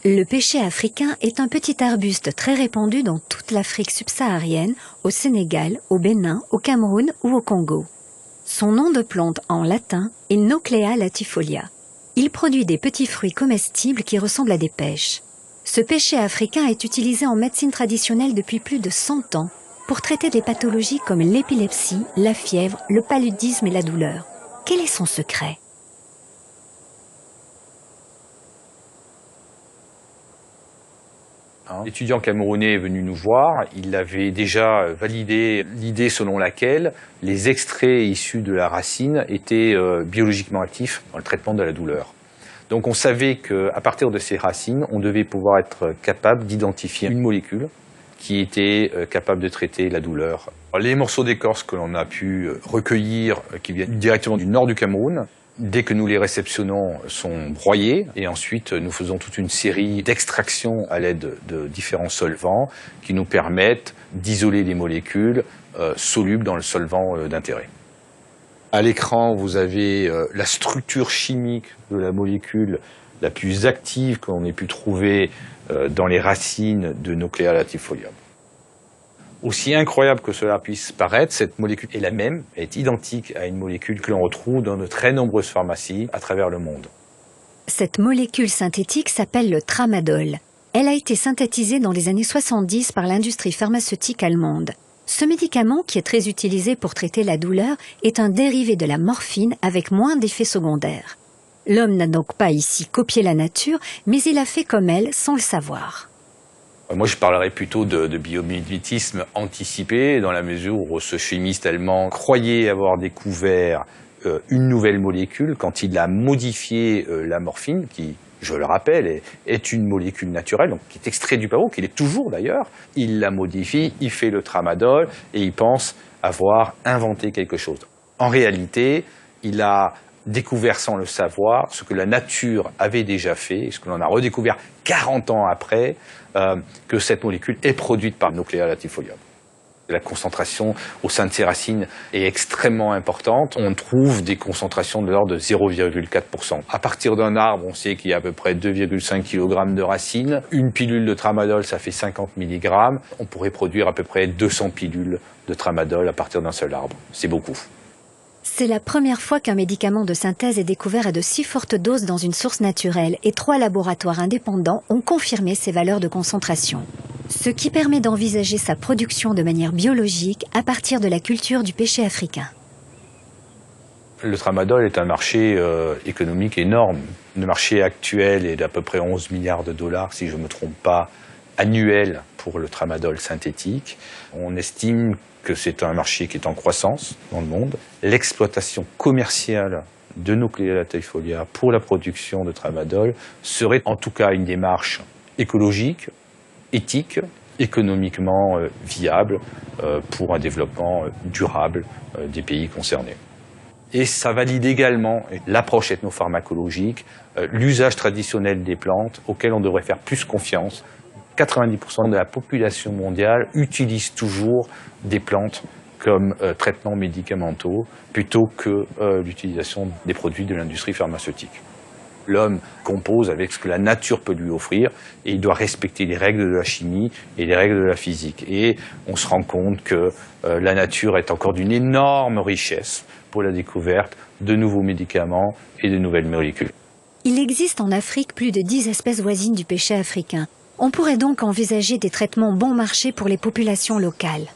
Le pêcher africain est un petit arbuste très répandu dans toute l'Afrique subsaharienne, au Sénégal, au Bénin, au Cameroun ou au Congo. Son nom de plante en latin est Nauclea latifolia. Il produit des petits fruits comestibles qui ressemblent à des pêches. Ce pêcher africain est utilisé en médecine traditionnelle depuis plus de 100 ans pour traiter des pathologies comme l'épilepsie, la fièvre, le paludisme et la douleur. Quel est son secret ? Un étudiant camerounais est venu nous voir, il avait déjà validé l'idée selon laquelle les extraits issus de la racine étaient biologiquement actifs dans le traitement de la douleur. Donc on savait qu'à partir de ces racines, on devait pouvoir être capable d'identifier une molécule qui était capable de traiter la douleur. Les morceaux d'écorce que l'on a pu recueillir, qui viennent directement du nord du Cameroun, dès que nous les réceptionnons, sont broyés et ensuite nous faisons toute une série d'extractions à l'aide de différents solvants qui nous permettent d'isoler les molécules solubles dans le solvant d'intérêt. À l'écran, vous avez la structure chimique de la molécule la plus active qu'on ait pu trouver dans les racines de Nauclea latifolia. Aussi incroyable que cela puisse paraître, cette molécule est la même, est identique à une molécule que l'on retrouve dans de très nombreuses pharmacies à travers le monde. Cette molécule synthétique s'appelle le tramadol. Elle a été synthétisée dans les années 70 par l'industrie pharmaceutique allemande. Ce médicament, qui est très utilisé pour traiter la douleur, est un dérivé de la morphine avec moins d'effets secondaires. L'homme n'a donc pas ici copié la nature, mais il a fait comme elle sans le savoir. Moi, je parlerais plutôt de biomimétisme anticipé, dans la mesure où ce chimiste allemand croyait avoir découvert une nouvelle molécule quand il a modifié la morphine, qui, je le rappelle, est une molécule naturelle, donc qui est extraite du pavot, qui l'est toujours d'ailleurs. Il la modifie, il fait le tramadol et il pense avoir inventé quelque chose. En réalité, il a découvert sans le savoir ce que la nature avait déjà fait, et ce que l'on a redécouvert 40 ans après, que cette molécule est produite par Nauclea latifolia. La concentration au sein de ces racines est extrêmement importante. On trouve des concentrations de l'ordre de 0,4%. À partir d'un arbre, on sait qu'il y a à peu près 2,5 kg de racines. Une pilule de tramadol, ça fait 50 mg. On pourrait produire à peu près 200 pilules de tramadol à partir d'un seul arbre. C'est beaucoup. C'est la première fois qu'un médicament de synthèse est découvert à de si fortes doses dans une source naturelle et 3 laboratoires indépendants ont confirmé ces valeurs de concentration. Ce qui permet d'envisager sa production de manière biologique à partir de la culture du pêcher africain. Le tramadol est un marché économique énorme. Le marché actuel est d'à peu près 11 milliards de dollars, si je ne me trompe pas, annuel pour le tramadol synthétique. On estime que c'est un marché qui est en croissance dans le monde. L'exploitation commerciale de Nauclea latifolia pour la production de tramadol serait en tout cas une démarche écologique, éthique, économiquement viable pour un développement durable des pays concernés. Et ça valide également l'approche ethnopharmacologique, l'usage traditionnel des plantes auquel on devrait faire plus confiance. 90% de la population mondiale utilise toujours des plantes comme traitements médicamenteux plutôt que l'utilisation des produits de l'industrie pharmaceutique. L'homme compose avec ce que la nature peut lui offrir et il doit respecter les règles de la chimie et les règles de la physique. Et on se rend compte que la nature est encore d'une énorme richesse pour la découverte de nouveaux médicaments et de nouvelles molécules. Il existe en Afrique plus de 10 espèces voisines du pêcher africain. On pourrait donc envisager des traitements bon marché pour les populations locales.